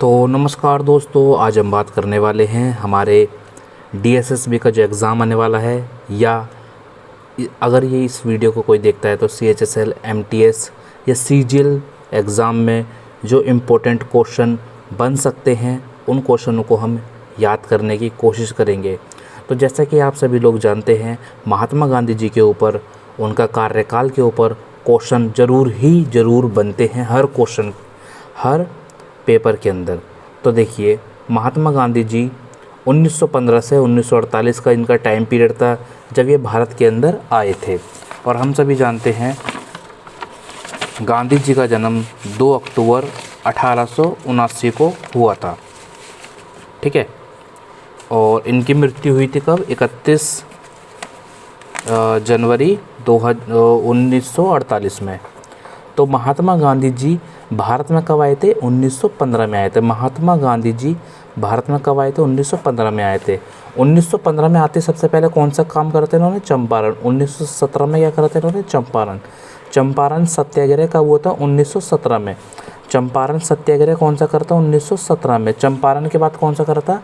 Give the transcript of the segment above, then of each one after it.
तो नमस्कार दोस्तों, आज हम बात करने वाले हैं हमारे डीएसएसबी का जो एग्ज़ाम आने वाला है, या अगर ये इस वीडियो को कोई देखता है तो सीएचएसएल, एमटीएस या सीजीएल एग्ज़ाम में जो इम्पोर्टेंट क्वेश्चन बन सकते हैं उन क्वेश्चनों को हम याद करने की कोशिश करेंगे। तो जैसा कि आप सभी लोग जानते हैं, महात्मा गांधी जी के ऊपर, उनका कार्यकाल के ऊपर क्वेश्चन ज़रूर बनते हैं, हर पेपर के अंदर। तो देखिए, महात्मा गांधी जी 1915 से 1948 का इनका टाइम पीरियड था जब ये भारत के अंदर आए थे। और हम सभी जानते हैं गांधी जी का जन्म 2 अक्टूबर 1879 को हुआ था, ठीक है। और इनकी मृत्यु हुई थी कब? 31 जनवरी 1948 में। तो महात्मा गांधी जी भारत में कब आए थे? 1915 में आए थे। महात्मा गांधी जी भारत में कब आए थे? 1915 में आए थे। 1915 में आते सबसे पहले कौन सा काम करते इन्होंने? चंपारण। 1917 में क्या करते इन्होंने? चंपारण सत्याग्रह कब हुआ था? 1917 में। चंपारण सत्याग्रह कौन सा करता? 1917 में। चंपारण के बाद कौन सा करता?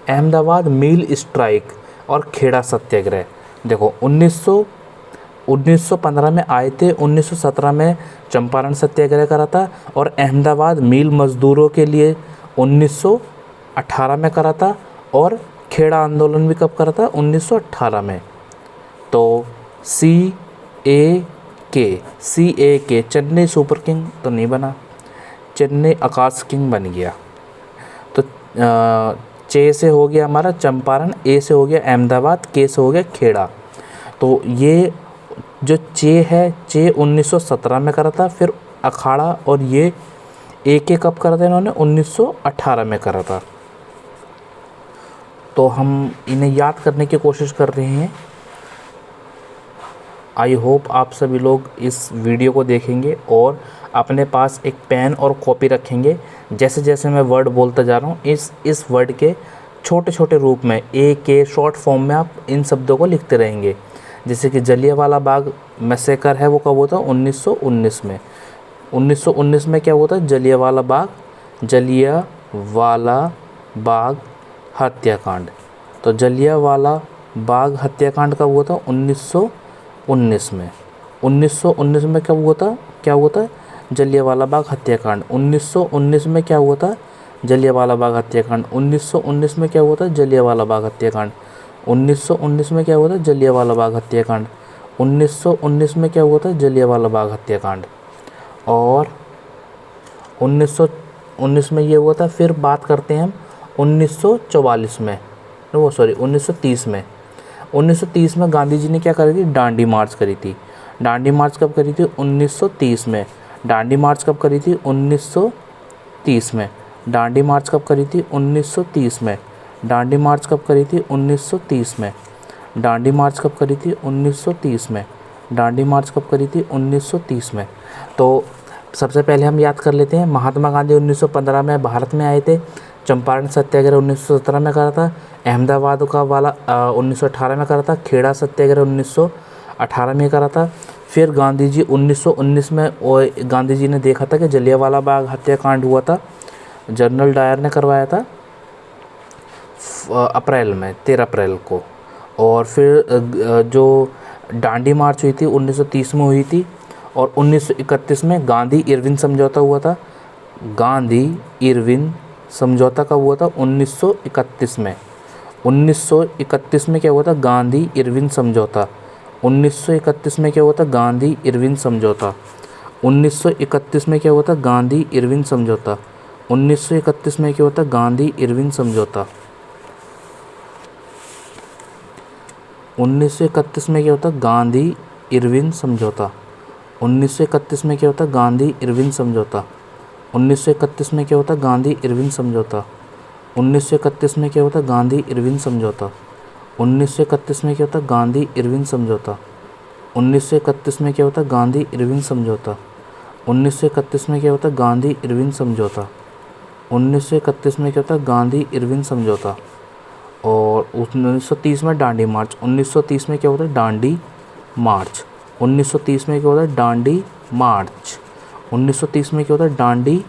अहमदाबाद मिल स्ट्राइक और खेड़ा सत्याग्रह। देखो, 1915 में आए थे, 1917 में चंपारण सत्याग्रह करा था, और अहमदाबाद मिल मजदूरों के लिए 1918 में करा था, और खेड़ा आंदोलन भी कब करा था? 1918 में। तो CAK चेन्नई सुपर किंग तो नहीं बना, चेन्नई आकाश किंग बन गया। तो चे से हो गया हमारा चंपारण, ए से हो गया अहमदाबाद, के से हो गया खेड़ा। तो ये जो चे है, चे 1917 में करा था, फिर अखाड़ा और ये के कब करा था इन्होंने? 1918 में करा था। तो हम इन्हें याद करने की कोशिश कर रहे हैं। आई होप आप सभी लोग इस वीडियो को देखेंगे और अपने पास एक पेन और कॉपी रखेंगे। जैसे जैसे मैं वर्ड बोलता जा रहा हूँ, इस वर्ड के छोटे छोटे रूप में, के शॉर्ट फॉर्म में आप इन शब्दों को लिखते रहेंगे। जैसे कि जलियांवाला बाग मैसेकर है, वो कब होता है? 1919 में। 1919 में क्या होता है? जलियांवाला बाग हत्याकांड। तो जलियांवाला बाग हत्याकांड कब हुआ था? 1919 में। 1919 में कब हुआ था? क्या हुआ था? जलियांवाला बाग हत्याकांड। 1919 में क्या हुआ था? जलियांवाला बाग हत्याकांड। 1919 में क्या हुआ था? जलियांवाला बाग हत्याकांड। 1919 में क्या हुआ था? जलियांवाला बाग हत्याकांड। 1919 में क्या हुआ था? जलियांवाला बाग हत्याकांड। और 1919 में ये हुआ था। फिर बात करते हैं हम 1930 में। 1930 में गांधी जी ने क्या करी थी? डांडी मार्च करी थी। डांडी मार्च कब करी थी? 1930 में। डांडी मार्च कब करी थी? 1930 में। डांडी मार्च कब करी थी? 1930 में। डांडी मार्च कब करी थी? 1930 में। डांडी मार्च कब करी थी? 1930 में। डांडी मार्च कब करी थी? 1930 में। तो सबसे पहले हम याद कर लेते हैं। महात्मा गांधी 1915 में भारत में आए थे। चंपारण सत्याग्रह 1917 में करा था। अहमदाबाद का वाला 1918 में करा था। खेड़ा सत्याग्रह 1918 में करा था। फिर गांधी जी 1919 में, गांधी जी ने देखा था कि जलियांवाला बाग हत्याकांड हुआ था, जनरल डायर ने करवाया था अप्रैल में, 13 अप्रैल को। और फिर जो डांडी मार्च हुई थी 1930 में हुई थी। और 1931 में गांधी इरविन समझौता हुआ था। गांधी इरविन समझौता कब हुआ था? 1931 में। 1931 में क्या हुआ था? गांधी इरविन समझौता। 1931 में क्या हुआ था? गांधी इरविन समझौता। 1931 में क्या हुआ था? गांधी इरविन समझौता। 1931 में क्या हुआ था? गांधी इरविन समझौता। 1931 में क्या होता? गांधी इरविन समझौता। 1931 में क्या होता? गांधी इरविन समझौता। 1931 में क्या होता? गांधी इरविन समझौता। 1931 में क्या होता? गांधी इरविन समझौता। 1931 में क्या होता? गांधी इरविन समझौता। 1931 में क्या होता? गांधी इरविन समझौता। 1931 में क्या होता? गांधी इरविन समझौता। 1931 में क्या होता? गांधी इरविन समझौता। और 1930 में डांडी मार्च। 1930 में क्या होता है? डांडी मार्च। 1930 में क्या होता है? दांडी मार्च। 1930 में क्या होता है? दांडी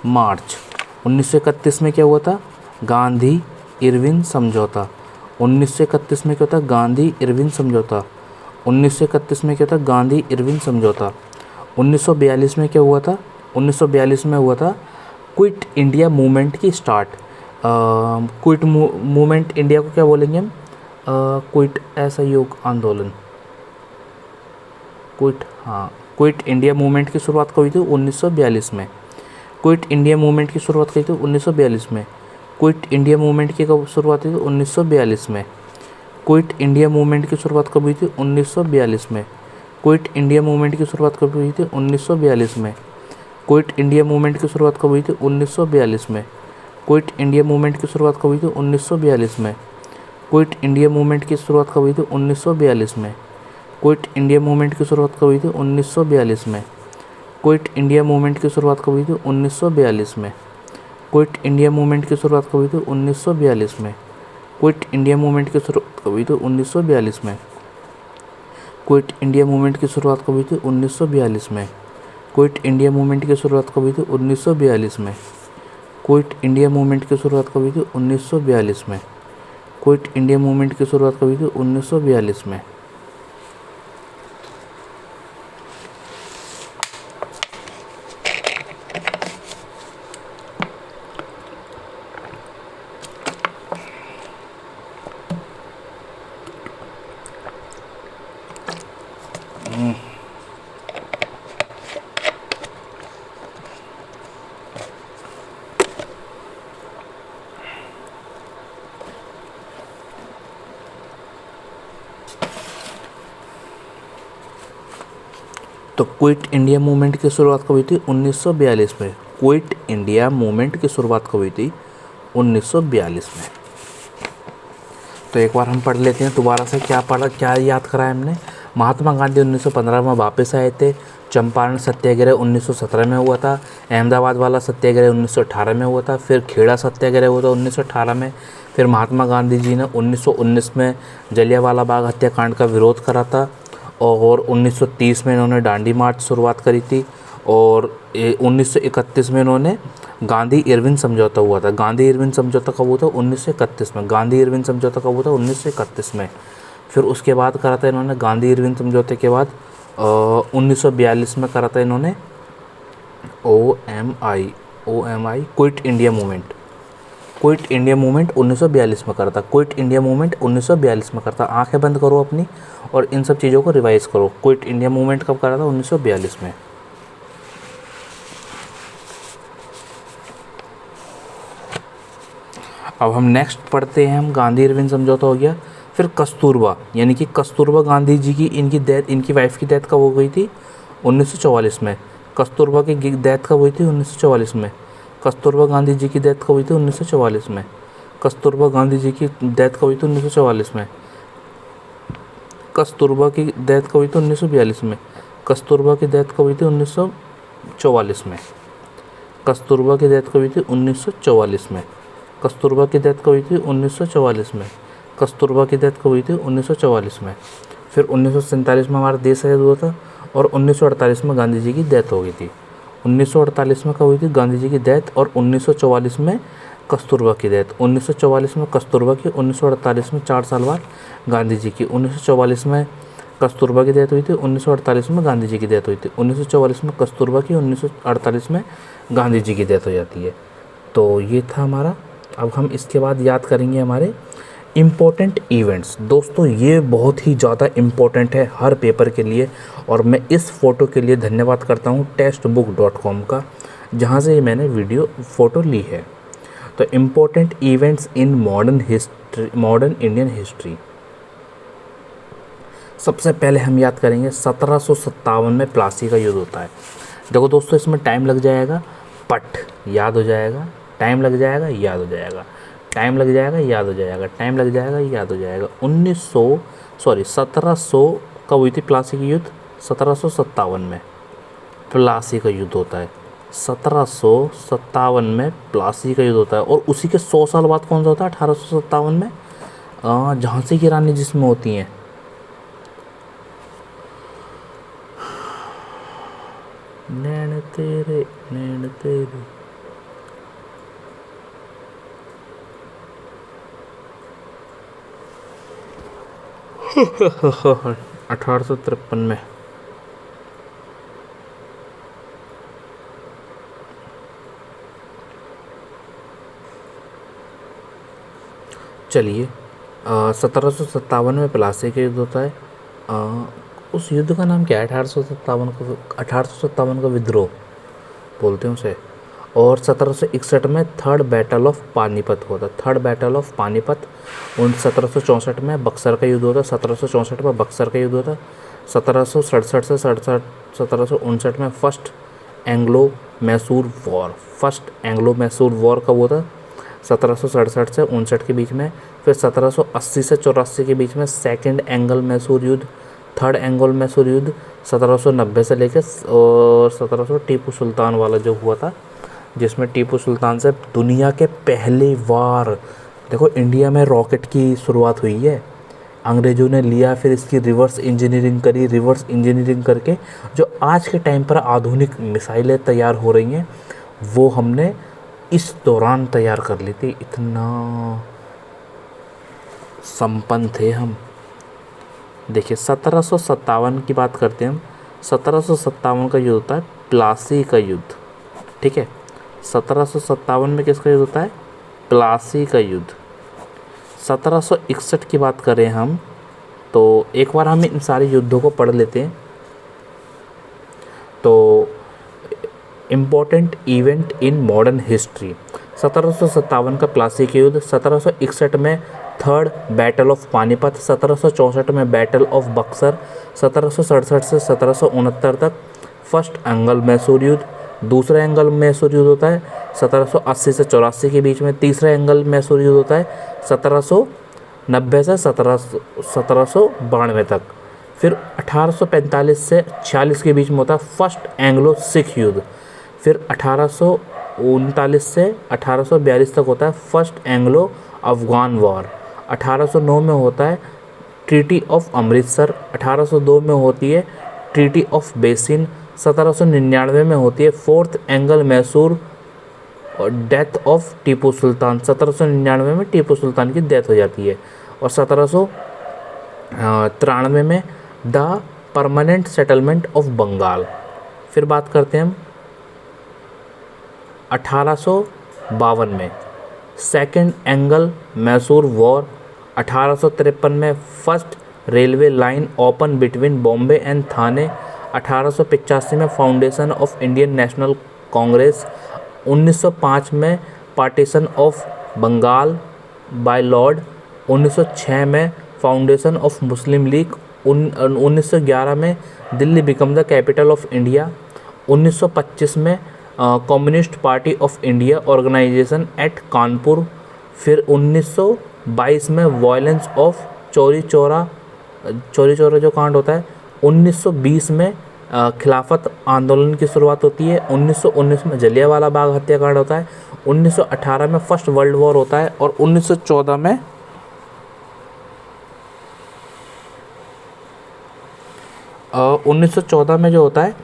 मार्च। 1931 में क्या हुआ था? गांधी इरविन समझौता। 1931 में क्या होता है? गांधी इरविन समझौता। 1931 में क्या था? गांधी इरविन समझौता। 1942 में क्या हुआ था? 1942 में हुआ था क्विट इंडिया मूवमेंट की स्टार्ट। क्विट मूवमेंट इंडिया को क्या बोलेंगे हम? क्विट असहयोग आंदोलन। क्विट इंडिया मूवमेंट की शुरुआत कब हुई थी? 1942 में। क्विट इंडिया मूवमेंट की शुरुआत की थी 1942 में। क्विट इंडिया मूवमेंट की कब शुरुआत हुई थी? 1942 में। क्विट इंडिया मूवमेंट की शुरुआत कब हुई थी? 1942 में। क्विट इंडिया मूवमेंट की शुरुआत कब हुई थी? 1942 में। क्विट इंडिया मूवमेंट की शुरुआत कब हुई थी? 1942 में। क्विट इंडिया मूवमेंट की शुरुआत कब हुई थी? 1942 में। क्विट इंडिया मूवमेंट की शुरुआत कब हुई थी? 1942 में। क्विट इंडिया मूवमेंट की शुरुआत कब हुई थी? 1942 में। क्विट इंडिया मूवमेंट की शुरुआत कब हुई थी? 1942 में। क्विट इंडिया मूवमेंट की शुरुआत कब हुई थी? 1942 में। क्विट इंडिया मूवमेंट की शुरुआत कब हुई थी? 1942 में। क्विट इंडिया मूवमेंट की शुरुआत कब हुई थी? 1942 में। क्विट इंडिया मूवमेंट की शुरुआत कब हुई थी? 1942 में। क्विट इंडिया मूवमेंट की शुरुआत कब हुई थी? 1942 में। क्विट इंडिया मूवमेंट की शुरुआत कब हुई थी? 1942 में। तो क्विट इंडिया मूवमेंट की शुरुआत कब हुई थी? 1942 में। क्विट इंडिया मूवमेंट की शुरुआत कब हुई थी? 1942 में। तो एक बार हम पढ़ लेते हैं दोबारा से। क्या पढ़ा, क्या याद कराया हमने? महात्मा गांधी 1915 में वापस आए थे। चंपारण सत्याग्रह 1917 में हुआ था। अहमदाबाद वाला सत्याग्रह 1918 में हुआ था। फिर खेड़ा सत्याग्रह हुआ था 1918 में। फिर महात्मा गांधी जी ने 1919 में जलियांवाला बाग हत्याकांड का विरोध करा था। और 1930 में इन्होंने दांडी मार्च शुरुआत करी थी। और 1931 में इन्होंने गांधी इरविन समझौता हुआ था। गांधी इरविन समझौता कब हुआ था? 1931 में। गांधी इरविन समझौता कब हुआ था? 1931 में। फिर उसके बाद करा था इन्होंने गांधी इरविन समझौते के बाद 1942 में करा था इन्होंने OMI quit India movement. Quit India movement 1942 में करता। क्विट इंडिया मूवमेंट 1942 में करता। आंखें बंद करो अपनी और इन सब चीज़ों को रिवाइज करो। क्विट इंडिया मूवमेंट कब करा था? 1942 में। अब हम नेक्स्ट पढ़ते हैं। हम गांधी इरविन समझौता हो गया। फिर कस्तूरबा, यानी कि कस्तूरबा गांधी जी की इनकी वाइफ की डेथ कब हो गई थी? 1944 में। कस्तूरबा की डेथ कब हुई थी? 1944 में। कस्तूरबा गांधी जी की डेथ कब हुई थी? 1944 में। कस्तूरबा गांधी जी की डेथ कब हुई थी? 1944 में। कस्तूरबा की डेथ कब हुई थी? 1942 में। कस्तूरबा की डेथ कब हुई थी? 1944 में। कस्तूरबा की डेथ कब हुई थी? 1944 में। कस्तूरबा की डेथ कब हुई थी? 1944 में। कस्तूरबा की डेथ कब हुई थी? 1944 में। फिर 1947 में हमारा देश आज़ाद हुआ था। और 1948 में गांधी जी की डेथ हो गई थी। 1948 में कब हुई थी गांधी जी की डेथ? और 1944 में कस्तूरबा की डेथ। 1944 में कस्तूरबा की, 1948 में 4 साल बाद गांधी जी की। 1944 में कस्तूरबा की डेथ हुई थी। 1948 में गांधी जी की डेथ हुई थी। 1944 में कस्तूरबा की, 1948 में गांधी जी की डेथ हो जाती है। तो ये था हमारा। अब हम इसके बाद याद करेंगे हमारे इम्पोर्टेंट इवेंट्स। दोस्तों ये बहुत ही ज़्यादा इम्पोर्टेंट है हर पेपर के लिए। और मैं इस फ़ोटो के लिए धन्यवाद करता हूँ textbook.com का, जहाँ से मैंने फ़ोटो ली है। तो important events in modern Indian history. सबसे पहले हम याद करेंगे 1757 में प्लासी का युद्ध होता है। देखो दोस्तों, इसमें टाइम लग जाएगा, पट याद हो जाएगा। टाइम लग जाएगा, याद हो जाएगा। टाइम लग जाएगा, याद हो जाएगा। टाइम लग जाएगा, याद हो जाएगा। 1700 कब हुई थी प्लासी की युद्ध? 1757 में प्लासी का युद्ध होता है। 1757 में प्लासी का युद्ध होता है। और उसी के 100 साल बाद कौन सा होता है? 1857 में झांसी की रानी जिसमें होती हैं, नैन तेरे नैन तेरे। अठारह सौ तिरपन में। चलिए, 1757 में प्लासी का युद्ध होता है। उस युद्ध का नाम क्या है? 1857 का विद्रोह बोलते हैं उसे। और 1761 में थर्ड बैटल ऑफ पानीपत होता है। Third battle of Panipat. 1764 में बक्सर का युद्ध होता है। 1764 में बक्सर का युद्ध होता है। 1767 से 1759 में first Anglo Mysore war. First Anglo Mysore war कब होता है? 1767 से 59 के बीच में। फिर 1780 से 84 के बीच में सेकेंड एंग्ल मैसूर युद्ध। थर्ड एंग्ल मैसूर युद्ध 1790 से लेकर और 1700 टीपू सुल्तान वाला जो हुआ था, जिसमें टीपू सुल्तान से दुनिया के पहली बार, देखो, इंडिया में रॉकेट की शुरुआत हुई है। अंग्रेज़ों ने लिया, फिर इसकी रिवर्स इंजीनियरिंग करी। रिवर्स इंजीनियरिंग करके जो आज के टाइम पर आधुनिक मिसाइलें तैयार हो रही हैं, वो हमने इस दौरान तैयार कर ली थी। इतना संपन्न थे हम। देखिए, 1757 की बात करते हैं हम। 1757 का युद्ध होता है प्लासी का युद्ध। ठीक है, 1757 में किसका युद्ध होता है? प्लासी का युद्ध। 1761 की बात करें हम, तो एक बार हम इन सारे युद्धों को पढ़ लेते हैं। तो important event in modern history. 1757 का प्लासी का युद्ध। 1761 में थर्ड बैटल ऑफ पानीपत। 1764 में बैटल ऑफ बक्सर। 1767 से 1769 तक फर्स्ट एंग्ल मैसूर युद्ध। दूसरा एंग्ल मैसूर युद्ध होता है 1780 से 84 के बीच में। तीसरा एंग्ल मैसूर युद्ध होता है 1790 से 1792 तक। फिर 1845 से 46 के बीच में होता है फर्स्ट एंग्लो सिख युद्ध। फिर 1839 से 1842 तक होता है फर्स्ट एंग्लो अफगान वॉर। 1809 में होता है ट्रीटी ऑफ अमृतसर। 1802 में होती है ट्रीटी ऑफ बेसिन। 1799 में होती है फोर्थ एंग्ल मैसूर और डेथ ऑफ टीपू सुल्तान। 1799 में टीपू सुल्तान की डेथ हो जाती है। और 1793 में the permanent settlement of Bengal. फिर बात करते हैं हम 1852 में सेकेंड एंग्ल मैसूर वॉर। 1853 में first railway line open between Bombay and Thane. 1885 में foundation of Indian National Congress. 1905 में partition of Bengal by lord. 1906 में फाउंडेशन ऑफ मुस्लिम लीग। 1911 में Delhi become the capital of India. 1925 में Communist Party of India organisation at Kanpur. फिर 1922 में violence of Chauri Chaura जो कांड होता है। 1920 में खिलाफत आंदोलन की शुरुआत होती है। 1919 में जलियांवाला बाग हत्याकांड होता है। 1918 में फर्स्ट वर्ल्ड वॉर होता है। और 1914 में जो होता है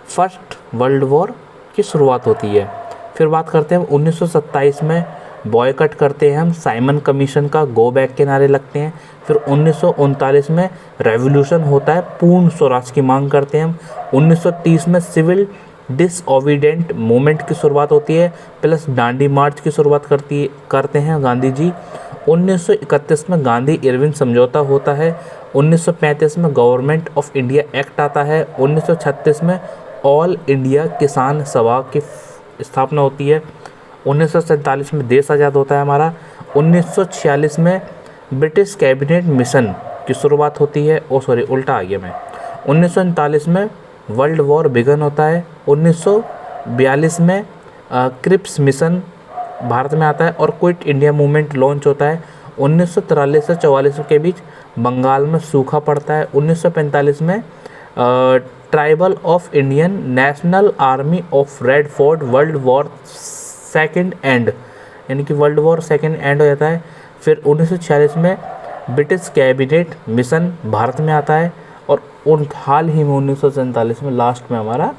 फर्स्ट वर्ल्ड वॉर की शुरुआत होती है। फिर बात करते हैं 1927 में बॉयकट करते हैं हम साइमन कमीशन का, गो बैक के नारे लगते हैं। फिर 1939 में रेवोल्यूशन होता है, पूर्ण स्वराज की मांग करते हैं हम। 1930 में सिविल डिसओबीडेंट मूवमेंट की शुरुआत होती है, प्लस डांडी मार्च की शुरुआत करते हैं गांधी जी। 1931 में गांधी इरविन समझौता होता है। 1935 में गवर्नमेंट ऑफ इंडिया एक्ट आता है। 1936 में ऑल इंडिया किसान सभा की स्थापना होती है। 1947 में देश आज़ाद होता है हमारा। 1946 में ब्रिटिश कैबिनेट मिशन की शुरुआत होती है। उल्टा आ गया मैं। 1939 में वर्ल्ड वॉर बिगन होता है। 1942 में क्रिप्स मिशन भारत में आता है और क्विट इंडिया मूवमेंट लॉन्च होता है। 1943 से 44 के बीच बंगाल में सूखा पड़ता है। 1945 में tribal of Indian national army of red fort world war second and, यानी कि वर्ल्ड वॉर सेकेंड एंड हो जाता है। फिर 1946 में ब्रिटिश कैबिनेट मिशन भारत में आता है। और हाल ही में 1947 में लास्ट में हमारा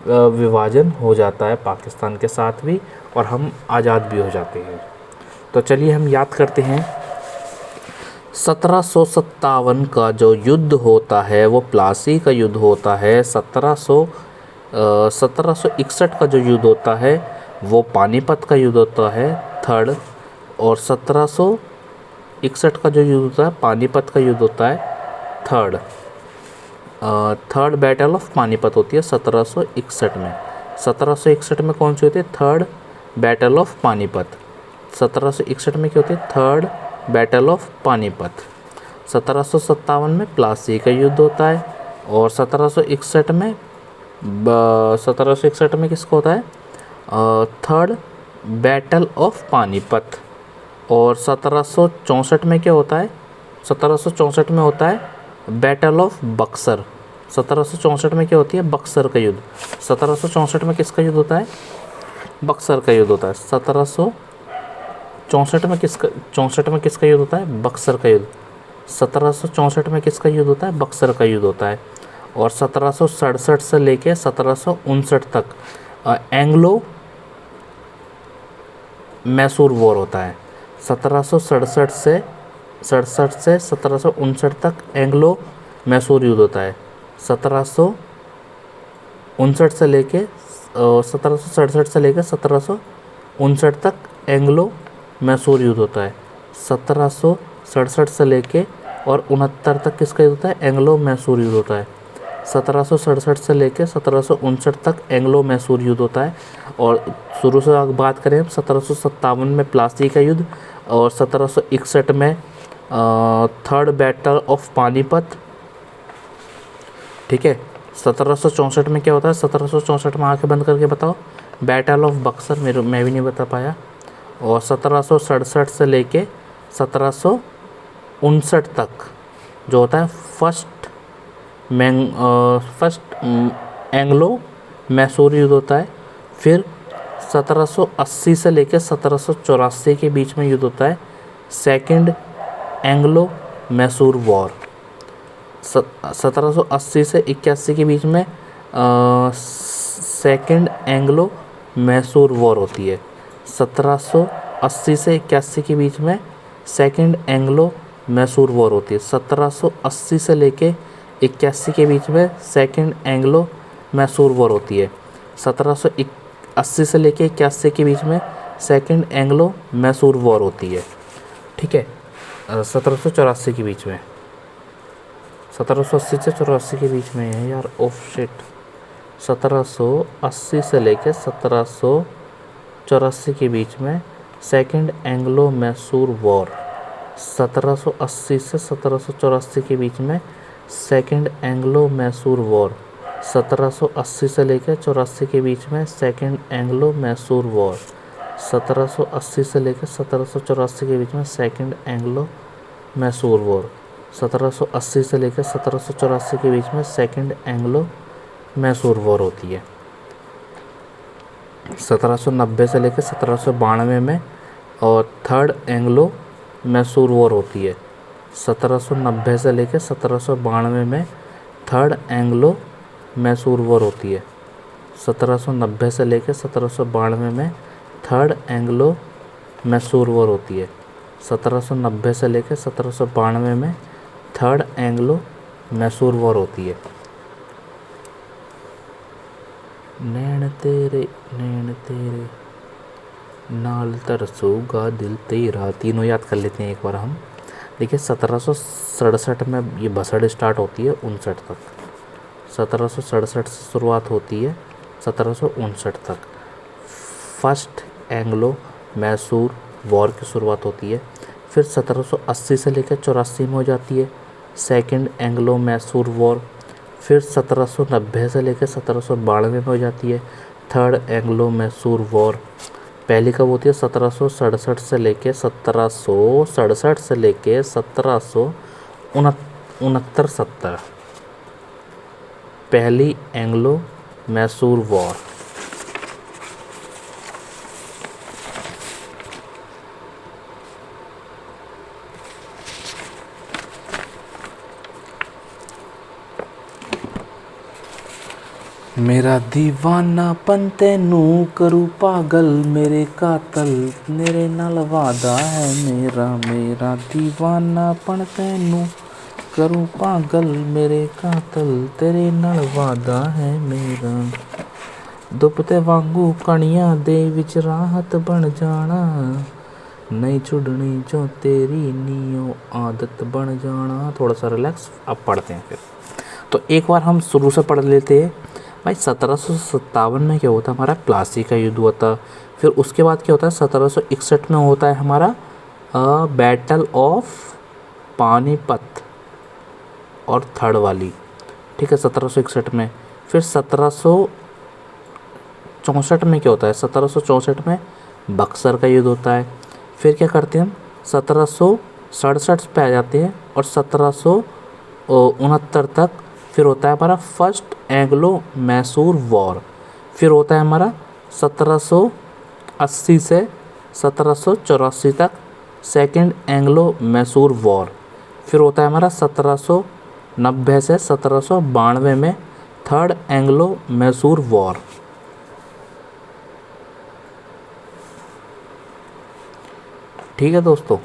विभाजन हो जाता है पाकिस्तान के साथ भी, और हम आज़ाद भी हो जाते हैं। तो चलिए हम याद करते हैं। 1757 का जो युद्ध होता है वो प्लासी का युद्ध होता है। 1761 का जो युद्ध होता है वो पानीपत का युद्ध होता है, थर्ड। और 1761 का जो युद्ध होता है पानीपत का युद्ध होता है, third. Third battle of Panipat होती है 1761 में। 1761 में कौन सी होती है? Third battle of Panipat. 1761 में क्या होती है? Third battle of Panipat. 1757 में प्लासी का युद्ध होता है, और 1761 में किसका होता है? Third battle of Panipat. और 1764 में क्या होता है? 1764 में होता है बैटल ऑफ बक्सर। 1764 में क्या होती है? बक्सर का युद्ध। 1764 में किसका युद्ध होता है? बक्सर का युद्ध होता है। 1764 में किसका युद्ध होता है? बक्सर का युद्ध। 1764 में किसका युद्ध होता है? बक्सर का युद्ध होता है। और 1767 से लेके 1759 तक एंग्लो मैसूर वॉर होता है। 1767 से 1759 तक एंग्लो मैसूर युद्ध होता है। 1759 से लेके 1767 से लेकर 1759 तक एंग्लो मैसूर युद्ध होता है। 1767 से लेके और 69 तक किसका युद्ध होता है? एंग्लो मैसूर युद्ध होता है। 1767 से लेके 1759 तक एंग्लो मैसूर युद्ध होता है। और शुरू से अगर बात करें 1757 में प्लासी का युद्ध, और 1761 में थर्ड बैटल ऑफ पानीपत, ठीक है। 1764 में क्या होता है? 1764 में आंखें बंद करके बताओ। बैटल ऑफ बक्सर, मैं भी नहीं बता पाया। और 1767 से लेके 1759 तक जो होता है फर्स्ट एंग्लो मैसूर युद्ध होता है। फिर 1780 से लेकर 1784 के बीच में युद्ध होता है सेकंड एंग्लो मैसूर वॉर। 1780 से 81 के बीच में सेकंड एंग्लो मैसूर वॉर होती है। 1780 से 81 के बीच में सेकंड एंग्लो मैसूर वॉर होती है। 1780 से लेके 81 के बीच में सेकंड एंग्लो मैसूर वॉर होती है। 1780 से लेके 81 के बीच में सेकंड एंग्लो मैसूर वॉर होती है, ठीक है। 1784 के बीच में, 1780 से 84 के बीच में है यार, ऑफ शिट। 1780 से लेके 1784 के बीच में सेकंड एंग्लो मैसूर वॉर। 1780 से 1784 के बीच में सेकंड एंग्लो मैसूर वॉर। 1780 से लेकर 84 के बीच में सेकंड एंग्लो मैसूर वॉर। 1780 से लेकर 1784 के बीच में सेकंड एंग्लो मैसूर वॉर। 1780 से लेकर 1784 के बीच में सेकंड एंग्लो मैसूर वॉर होती है। 1790 से लेकर 1792 में और थर्ड एंग्लो मैसूर वॉर होती है। 1790 से लेकर 1792 में थर्ड एंग्लो मैसूर वॉर होती है। 1790 से लेकर 1792 में थर्ड एंग्लो मैसूर वॉर होती है। 1790 से लेकर 1792 में थर्ड एंग्लो मैसूर वॉर होती है। नैन तेरे नाल तरसूगा दिल तेरा, तीनों याद कर लेते हैं एक बार हम। देखिए 1767 में ये भसड़ स्टार्ट होती है 59 तक। 1767 से शुरुआत होती है 1759 तक। फर्स्ट एंग्लो मैसूर वॉर की शुरुआत होती है। फिर 1780 से लेकर 84 में हो जाती है सेकंड एंग्लो मैसूर वॉर। फिर 1790 से लेकर 1792 में हो जाती है थर्ड एंग्लो मैसूर वॉर। पहली कब होती है? 1767 से लेके 1767 से लेके 1769-70 पहली एंग्लो मैसूर वॉर। मेरा दीवानापन तेनू करू पागल मेरे कातल मेरे नाल वादा है मेरा दीवानापन तेनू करूं पागल मेरे कातल तेरे नाल वादा है मेरा। दुपते वांगू कणियां दे विच राहत बन जाना नहीं छुड़नी जो तेरी नियो आदत बन जाना। थोड़ा सा रिलैक्स, अब पढ़ते हैं फिर। तो एक बार हम शुरू से पढ़ लेते हैं भाई। 1757 में क्या होता है हमारा प्लासी का युद्ध हुआ था। फिर उसके बाद क्या होता है 1761 में होता है हमारा बैटल ऑफ पानीपत और थर्ड वाली, ठीक है 1761 में। फिर 1764 में क्या होता है 1764 में बक्सर का युद्ध होता है। फिर क्या करते हैं हम 1767 पे आ जाते हैं और 1769 तक फिर होता है हमारा फर्स्ट एंग्लो मैसूर वॉर। फिर होता है हमारा 1780 से 1784 तक सेकंड एंग्लो मैसूर वॉर। फिर होता है हमारा 1790 से 1792 में थर्ड एंग्लो मैसूर वॉर। ठीक है दोस्तों,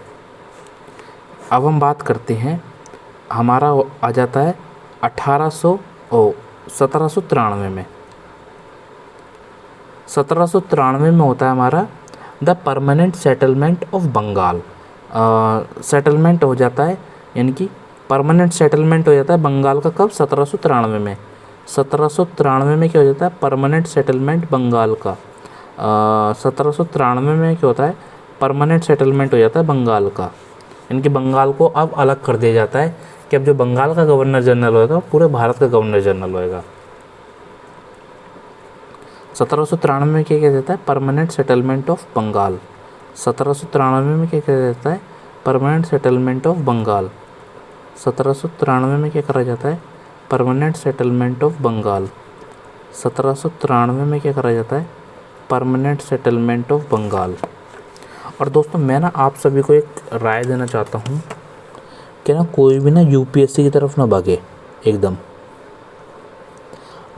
अब हम बात करते हैं हमारा आ जाता है 1793 में। 1793 में होता है हमारा the permanent settlement of Bengal. Settlement हो जाता है, यानी कि परमानेंट सेटलमेंट हो जाता है बंगाल का कब 1793 में। 1793 में क्या हो जाता है परमानेंट सेटलमेंट बंगाल का। 1793 में क्या होता है परमानेंट सेटलमेंट हो जाता है बंगाल का, यानी कि बंगाल को अब अलग कर दिया जाता है कि अब जो बंगाल का गवर्नर जनरल होएगा पूरे भारत का गवर्नर जनरल होएगा। 1793 में क्या कह देता है परमानेंट सेटलमेंट ऑफ बंगाल। 1793 में क्या कह देता है परमानेंट सेटलमेंट ऑफ बंगाल। 1793 में क्या करा जाता है परमानेंट सेटलमेंट ऑफ बंगाल। 1793 में क्या करा जाता है परमानेंट सेटलमेंट ऑफ बंगाल। और दोस्तों मैं ना आप सभी को एक राय देना चाहता हूँ कि ना कोई भी ना यूपीएससी की तरफ ना भागे एकदम।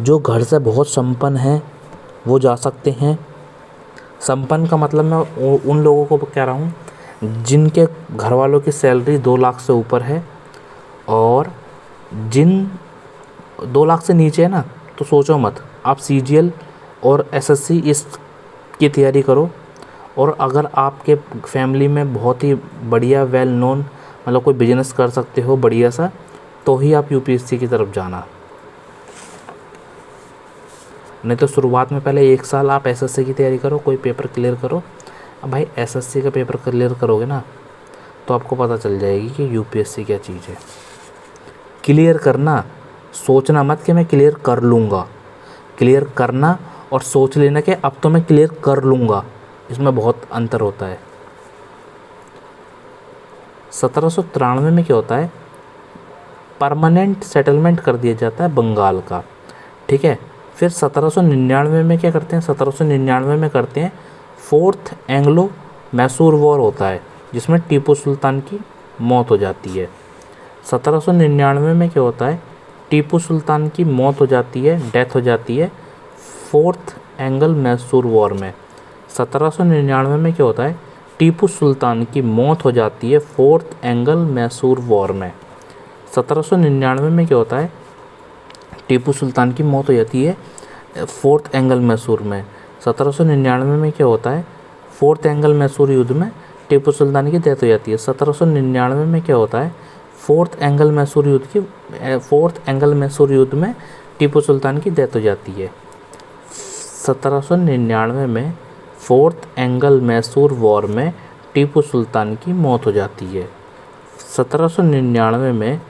जो घर से बहुत संपन्न है वो जा सकते हैं। संपन्न का मतलब मैं उन लोगों को कह रहा हूँ जिनके घर वालों की सैलरी 2 लाख से ऊपर है, और जिन 2 लाख से नीचे है ना तो सोचो मत, आप सीजीएल और एसएससी इस की तैयारी करो। और अगर आपके फैमिली में बहुत ही बढ़िया वेल नोन मतलब कोई बिजनेस कर सकते हो बढ़िया सा, तो ही आप यूपीएससी की तरफ जाना। नहीं तो शुरुआत में पहले 1 साल आप एसएससी की तैयारी करो, कोई पेपर क्लियर करो। अब भाई एसएससी का पेपर क्लियर करोगे ना तो आपको पता चल जाएगी कि यूपीएससी क्या चीज़ है। क्लियर करना, सोचना मत कि मैं क्लियर कर लूँगा। क्लियर करना और सोच लेना कि अब तो मैं क्लियर कर लूँगा, इसमें बहुत अंतर होता है। 1793 में क्या होता है परमानेंट सेटलमेंट कर दिया जाता है बंगाल का, ठीक है। फिर 1799 में क्या करते हैं 1799 में करते हैं फोर्थ एंग्लो मैसूर वॉर होता है, जिसमें टीपू सुल्तान की मौत हो जाती है। 1799 में क्या होता है टीपू सुल्तान की मौत हो जाती है, डेथ हो जाती है फोर्थ एंग्लो मैसूर वॉर में। 1799 में क्या होता है टीपू सुल्तान की मौत हो जाती है फोर्थ एंग्लो मैसूर वॉर में। 1799 में क्या होता है टीपू सुल्तान की मौत हो जाती है फोर्थ एंग्लो मैसूर में। 1799 में क्या होता है फोर्थ एंग्लो मैसूर युद्ध में टीपू सुल्तान की डेथ हो जाती है। 1799 में क्या होता है फोर्थ एंग्लो मैसूर युद्ध में टीपू सुल्तान की डेथ हो जाती है। 1799 में फोर्थ एंग्लो मैसूर वॉर में टीपू सुल्तान की मौत हो जाती है। 1799 में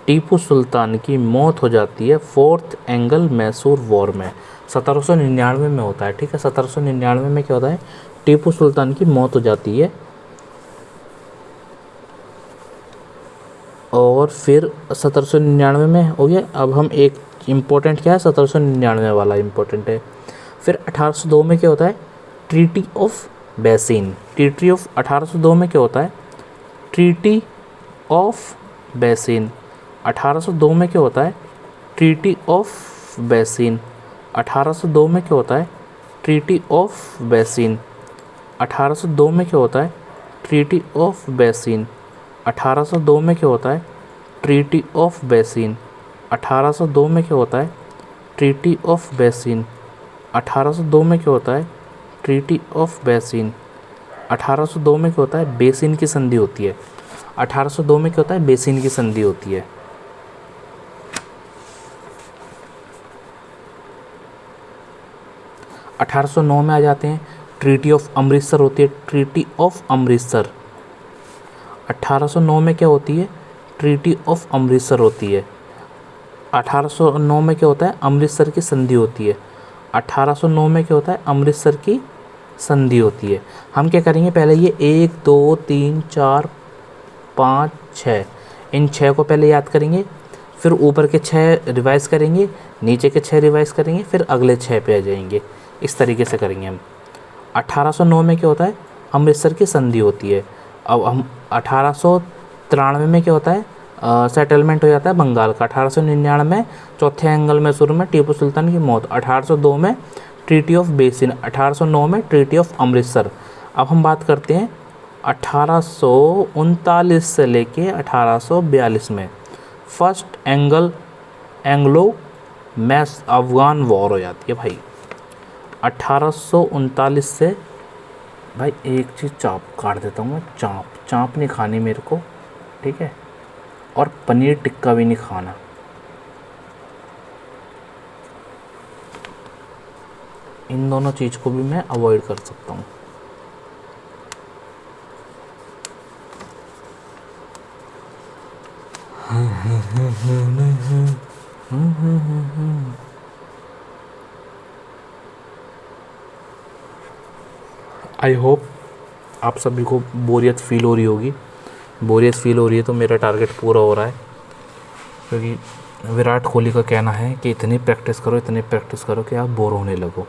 टीपू सुल्तान की मौत हो जाती है फोर्थ एंग्लो मैसूर वॉर में। 1799 में होता है, ठीक है। 1799 में क्या होता है टीपू सुल्तान की मौत हो जाती है। और फिर 1799 में हो गया। अब हम एक इम्पोर्टेंट क्या है 1799 वाला इम्पोर्टेंट है। फिर 1802 में क्या होता है treaty of basin. Treaty of 1802 में क्या होता है ट्रीटी ऑफ बेसिन। 1802 में क्या होता है ट्रीटी ऑफ बेसिन। 1802 में क्या होता है? Treaty of basin. 1802 में क्या होता है? Treaty of basin. 1802 में क्या होता है? Treaty of basin. 1802 में क्या होता है? Treaty of basin. 1802 में क्या होता है? Treaty of basin. 1802 में क्या होता है? बेसिन की संधि होती है। 1802 में क्या होता है? बेसिन की संधि होती है। 1809 में आ जाते हैं, ट्रीटी ऑफ अमृतसर होती है। ट्रीटी ऑफ अमृतसर 1809 में क्या होती है? ट्रीटी ऑफ अमृतसर होती है। 1809 में क्या होता है? अमृतसर की संधि होती है। 1809 में क्या होता है? अमृतसर की संधि होती है। हम क्या करेंगे, पहले ये 1 2 3 4 5 6, इन 6 को पहले याद करेंगे, फिर ऊपर के 6 रिवाइज़ करेंगे, नीचे के 6 रिवाइज़ करेंगे, फिर अगले 6 पे आ जाएंगे। इस तरीके से करेंगे हम। 1809 में क्या होता है? अमृतसर की संधि होती है। अब हम 1893 में क्या होता है? सेटलमेंट हो जाता है बंगाल का। 1899 चौथे एंगल में शुरू में टीपू सुल्तान की मौत। 1802 में ट्रीटी ऑफ बेसिन। 1809 में ट्रीटी ऑफ अमृतसर। अब हम बात करते हैं 1839 से लेके 1842 में फर्स्ट एंग्लो मैस अफगान वॉर हो जाती है भाई। 1839 से, भाई एक चीज़ चाप काट देता हूँ मैं, चाप नहीं खानी मेरे को, ठीक है, और पनीर टिक्का भी नहीं खाना। इन दोनों चीज़ को भी मैं अवॉइड कर सकता हूँ। आई होप आप सभी को बोरियत फील हो रही होगी। बोरियत फील हो रही है तो मेरा टारगेट पूरा हो रहा है, क्योंकि विराट कोहली का कहना है कि इतनी प्रैक्टिस करो कि आप बोर होने लगो।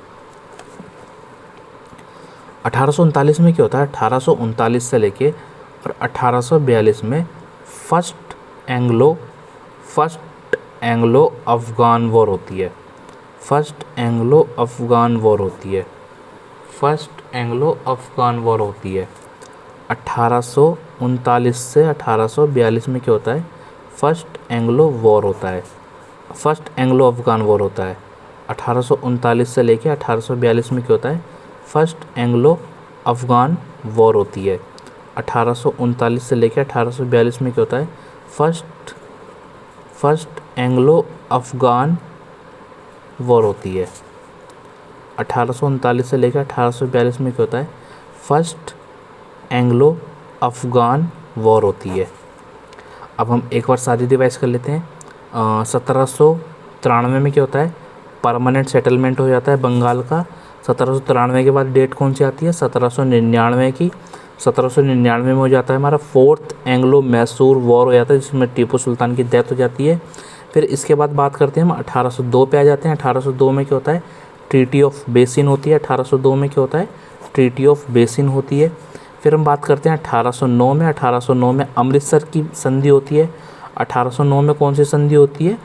1839 में क्या होता है? 1839 से लेके और 1842 में फर्स्ट एंग्लो अफ़गान वॉर होती है। फर्स्ट एंग्लो अफ़गान वॉर होती है। 1839 से 1842 में क्या होता है? फर्स्ट एंग्लो वॉर होता है। फर्स्ट एंग्लो अफ़गान वॉर होता है। 1839 से लेके 1842 में क्या होता है? फर्स्ट एंग्लो अफ़गान वॉर होती है। 1839 से लेके 1842 में क्या होता है? फर्स्ट एंग्लो अफ़गान वॉर होती है। 1839 से लेकर 1842 में क्या होता है? फर्स्ट एंग्लो अफ़गान वॉर होती है। अब हम एक बार सारी रिवाइज कर लेते हैं। 1793 में क्या होता है? परमानेंट सेटलमेंट हो जाता है बंगाल का। 1793 के बाद डेट कौन सी आती है? 1799 की। 1799 में हो जाता है हमारा फोर्थ एंग्लो मैसूर वॉर हो जाता है, जिसमें टीपू सुल्तान की डेथ हो जाती है। फिर इसके बाद बात करते हैं हम 1802 पे आ जाते हैं। 1802 में क्या होता है? ट्रीटी ऑफ बेसिन होती है। 1802 में क्या होता है? ट्रीटी ऑफ बेसिन होती है। फिर हम बात करते हैं 1809 में। 1809 में अमृतसर की संधि होती है। 1809 में कौन सी संधि होती है?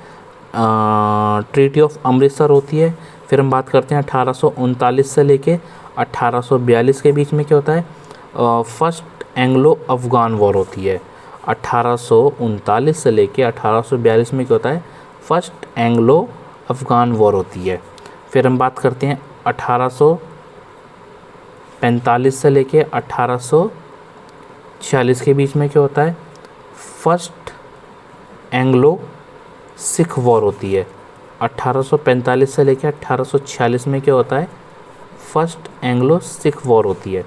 ट्रीटी ऑफ अमृतसर होती है। फिर हम बात करते हैं 1839 से लेके 1842 के बीच में क्या होता है? फर्स्ट एंग्लो अफ़गान वॉर होती है। 1839 से लेके 1842 में क्या होता है? फर्स्ट एंग्लो अफ़गान वॉर होती है। फिर हम बात करते हैं 1845 से लेके 1846 के बीच में क्या होता है? फर्स्ट एंग्लो सिख वॉर होती है। 1845 से लेके 1846 में क्या होता है? फर्स्ट एंग्लो सिख वॉर होती है।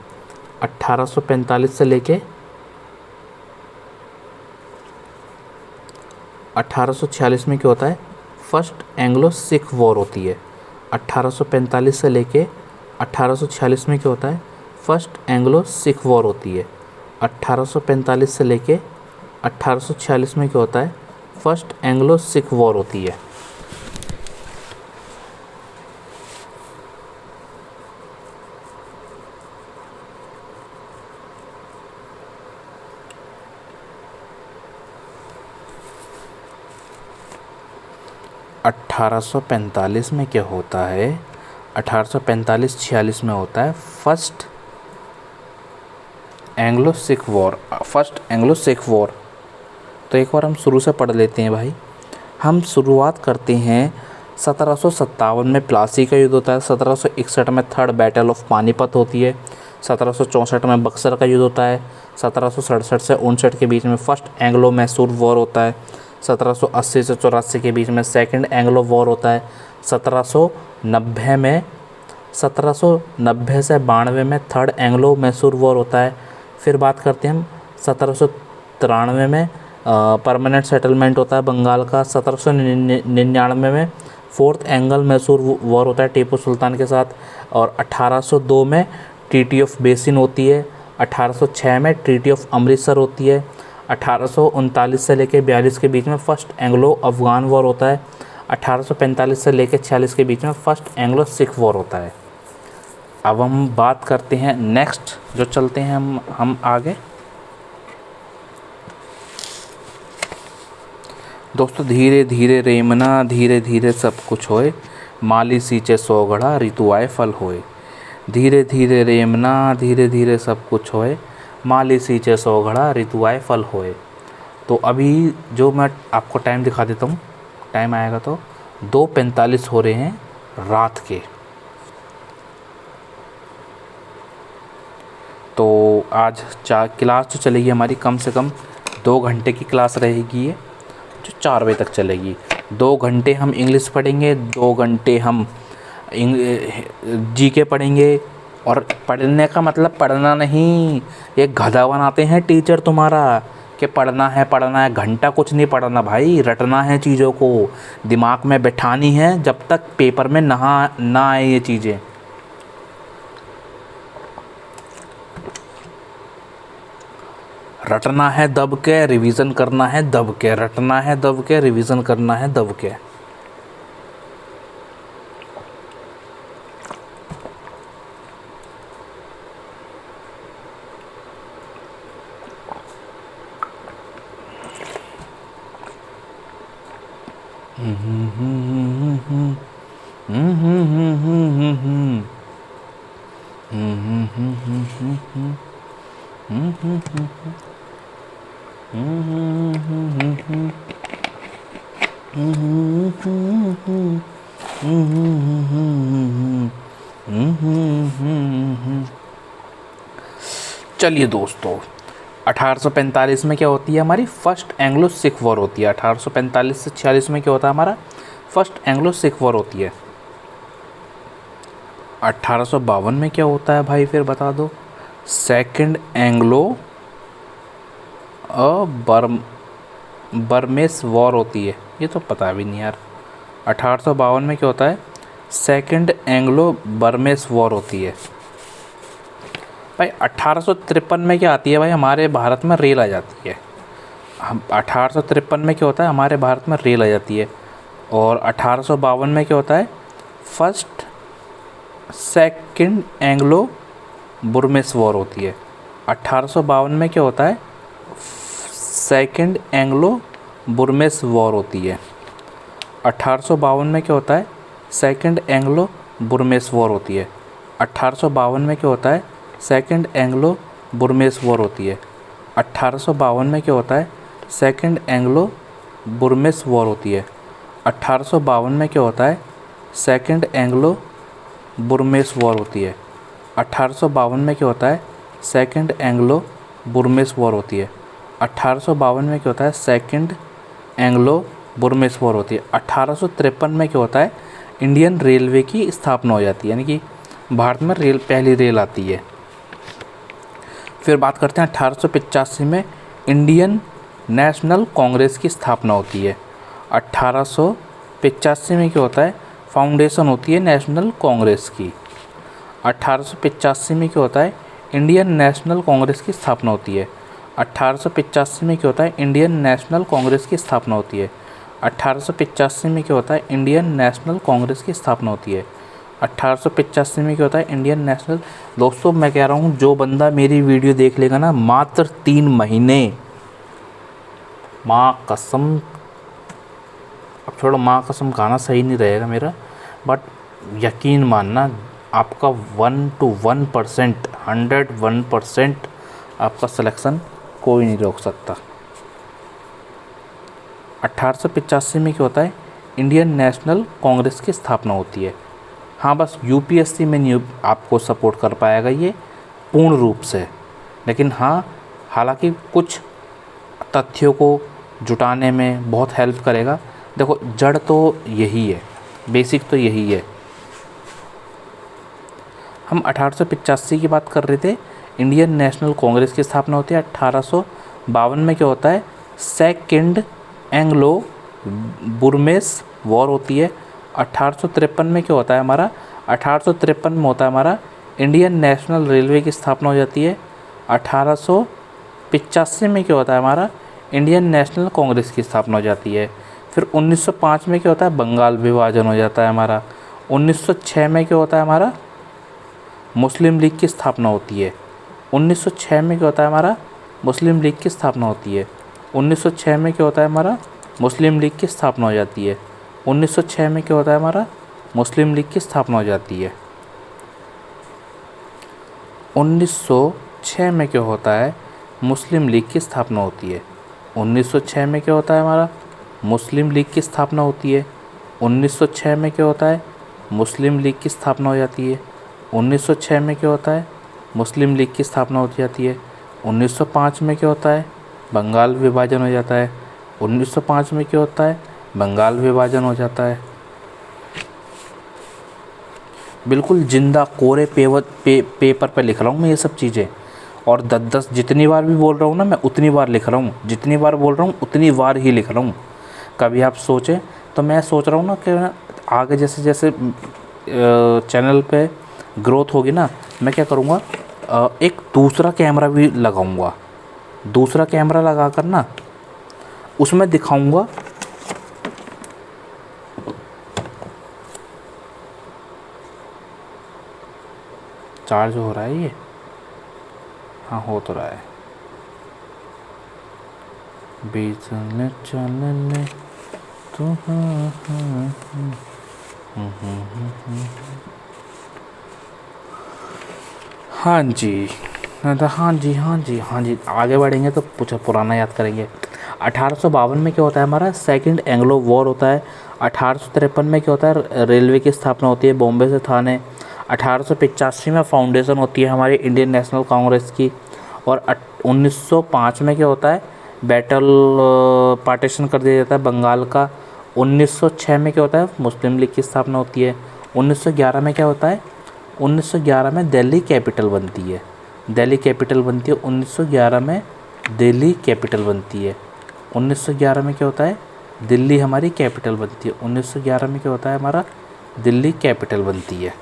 1845 से लेके 1846 में क्या होता है? फर्स्ट एंग्लो सिख वॉर होती है। 1845 से लेके 1846 में क्या होता है? फर्स्ट एंग्लो सिख वॉर होती है। 1845 से लेके 1846 में क्या होता है? फर्स्ट एंग्लो सिख वॉर होती है। 1845 में क्या होता है, 1845-46 में होता है फर्स्ट एंग्लो सिख वॉर। तो एक बार हम शुरू से पढ़ लेते हैं भाई। हम शुरुआत करते हैं 1757 में प्लासी का युद्ध होता है, 1761 में थर्ड बैटल ऑफ पानीपत होती है, 1764 में बक्सर का युद्ध होता है, 1767 से 59 के बीच में फर्स्ट एंग्लो मैसूर वॉर होता है, 1780 से 84 के बीच में सेकंड एंग्लो वॉर होता है, 1790 से 92 में थर्ड एंग्लो मैसूर वॉर होता है। फिर बात करते हैं हम 1793 में परमानेंट सेटलमेंट होता है बंगाल का, 1799 में फोर्थ एंगल मैसूर वॉर होता है टीपू सुल्तान के साथ, और 1802 में ट्रीटी ऑफ बेसिन होती है, 1806 में ट्रीटी ऑफ अमृतसर होती है, 1839 से लेकर 42 के बीच में फर्स्ट एंग्लो अफगान वॉर होता है, 1845 से लेकर 46 के बीच में फर्स्ट एंग्लो सिख वॉर होता है। अब हम बात करते हैं नेक्स्ट, जो चलते हैं हम आगे। दोस्तों धीरे धीरे रेमना धीरे धीरे सब कुछ होए, माली सींचे 100 घड़ा ऋतु आए फल होए। धीरे धीरे रेमना धीरे धीरे सब कुछ होए, माली सींचे 100 घड़ा ऋतु आए फल होए। तो अभी जो मैं आपको टाइम दिखा देता हूँ, टाइम आएगा तो 2:45 हो रहे हैं रात के। तो आज क्लास जो चलेगी हमारी कम से कम 2 घंटे की क्लास रहेगी ये, जो 4 बजे तक चलेगी। 2 घंटे हम इंग्लिश पढ़ेंगे, 2 घंटे हम जीके पढ़ेंगे। और पढ़ने का मतलब पढ़ना नहीं, एक गधा बनाते हैं टीचर तुम्हारा कि पढ़ना है, घंटा कुछ नहीं पढ़ना भाई, रटना है चीज़ों को, दिमाग में बैठानी है जब तक पेपर में ना आए ये चीज़ें। रटना है दब के, रिवीजन करना है दब के, रटना है दब के, रिवीजन करना है दब के। चलिए दोस्तों, 1845 में क्या होती है हमारी फर्स्ट एंग्लो सिख वॉर होती है। 1845 से 46 में क्या होता है हमारा फर्स्ट एंग्लो सिख वॉर होती है। 1852 में क्या होता है भाई फिर बता दो, सेकंड एंग्लो बर्मेस वॉर होती है। ये तो पता भी नहीं यार। 1852 में क्या होता है, सेकंड एंग्लो बर्मेस वॉर होती है। भाई 1853 में क्या आती है भाई, हमारे भारत में रेल आ जाती है। हम 1853 में क्या होता है, हमारे भारत में रेल आ जाती है। और 1852 में क्या होता है, फर्स्ट सेकंड एंग्लो बुरमेस वॉर होती है। 1852 में क्या होता है, सेकंड एंग्लो बुरमेस वॉर होती है। 1852 में क्या होता है, सेकंड एंग्लो बुरमेस वॉर होती है। 1852 में क्या होता है, सेकंड एंग्लो बुरमेस वॉर होती है। 1852 में क्या होता है, सेकंड एंग्लो बुरमेस वॉर होती है। 1852 में क्या होता है, सेकंड एंग्लो बुरमेस वॉर होती है। 1852 में क्या होता है, सेकंड एंग्लो बुरमेस वॉर होती है। 1852 में क्या होता है, सेकंड एंग्लो बुरमेस वॉर होती है। 1853 में क्या होता है, इंडियन रेलवे की स्थापना हो जाती है, यानी कि भारत में पहली रेल आती है। फिर बात करते हैं 1885 में इंडियन नेशनल कांग्रेस की स्थापना होती है। 1885 में क्या होता है, फाउंडेशन होती है नेशनल कांग्रेस की। 1885 में क्या होता है, इंडियन नेशनल कांग्रेस की स्थापना होती है। 1885 में क्या होता है, इंडियन नेशनल कांग्रेस की स्थापना होती है। 1885 में क्या होता है, इंडियन नेशनल कांग्रेस की स्थापना होती है। 1885 में क्या होता है, इंडियन नेशनल। दोस्तों मैं कह रहा हूँ, जो बंदा मेरी वीडियो देख लेगा ना, मात्र 3 महीने, माँ कसम अब छोड़ो, माँ कसम खाना सही नहीं रहेगा मेरा, बट यकीन मानना आपका 1 to 1%, 101% आपका सिलेक्शन कोई नहीं रोक सकता। 1885 में क्या होता है, इंडियन नेशनल कांग्रेस की स्थापना होती है। हाँ, बस यूपीएससी में नहीं आपको सपोर्ट कर पाएगा ये पूर्ण रूप से, लेकिन हाँ हालांकि कुछ तथ्यों को जुटाने में बहुत हेल्प करेगा। देखो, जड़ तो यही है, बेसिक तो यही है। हम 1885 की बात कर रहे थे, इंडियन नेशनल कांग्रेस की स्थापना होती है। 1852 में क्या होता है, सेकेंड एंग्लो बुरमेस वॉर होती है। 1853 में क्या होता है हमारा, 1853 में होता है हमारा इंडियन नेशनल रेलवे की स्थापना हो जाती है। 1885 में क्या होता है हमारा, इंडियन नेशनल कांग्रेस की स्थापना हो जाती है। फिर 1905 में क्या होता है, बंगाल विभाजन हो जाता है हमारा। 1906 में क्या होता है हमारा, मुस्लिम लीग की स्थापना होती है। 1906 में क्या होता है हमारा, मुस्लिम लीग की स्थापना होती है। 1906 में क्या होता है हमारा, मुस्लिम लीग की स्थापना हो जाती है। 1906 में क्या होता है हमारा, मुस्लिम लीग की स्थापना हो जाती है। 1906 में क्या होता है, मुस्लिम लीग की स्थापना होती है। 1906 में क्या होता है हमारा, मुस्लिम लीग की स्थापना होती है। 1906 में क्या होता है, मुस्लिम लीग की स्थापना हो जाती है। 1906 में क्या होता है, मुस्लिम लीग की स्थापना हो जाती है। 1905 में क्या होता है, बंगाल विभाजन हो जाता है। 1905 में क्या होता है, बंगाल विभाजन हो जाता है। बिल्कुल जिंदा कोरे पेपर पे लिख रहा हूँ मैं ये सब चीज़ें, और 10 जितनी बार भी बोल रहा हूँ ना, मैं उतनी बार लिख रहा हूँ। जितनी बार बोल रहा हूँ उतनी बार ही लिख रहा हूँ। कभी आप सोचें तो मैं सोच रहा हूँ ना कि आगे जैसे जैसे चैनल पे ग्रोथ होगी ना, मैं क्या करूँगा, एक दूसरा कैमरा भी लगाऊँगा। दूसरा कैमरा लगा कर ना उसमें दिखाऊँगा। चार्ज हो रहा है ये, हाँ हो तो रहा है। बीचले चलने तो हाँ जी, हाँ जी, हाँ जी, हाँ जी, आगे बढ़ेंगे तो कुछ पुराना याद करेंगे। 1852 में क्या होता है हमारा, सेकंड एंग्लो वॉर होता है। 1853 में क्या होता है, रेलवे की स्थापना होती है बॉम्बे से थाने। 1885 में फाउंडेशन होती है हमारी इंडियन नेशनल कांग्रेस की। और 1905 में क्या होता है, बैटल पार्टीशन कर दिया जाता है बंगाल का। 1906 में क्या होता है, मुस्लिम लीग की स्थापना होती है। 1911 में क्या होता है, 1911 में दिल्ली कैपिटल बनती है। दिल्ली कैपिटल बनती है 1911 में, दिल्ली कैपिटल बनती है। 1911 में क्या होता है, दिल्ली हमारी कैपिटल बनती है। 1911 में क्या होता है हमारा, दिल्ली कैपिटल बनती है।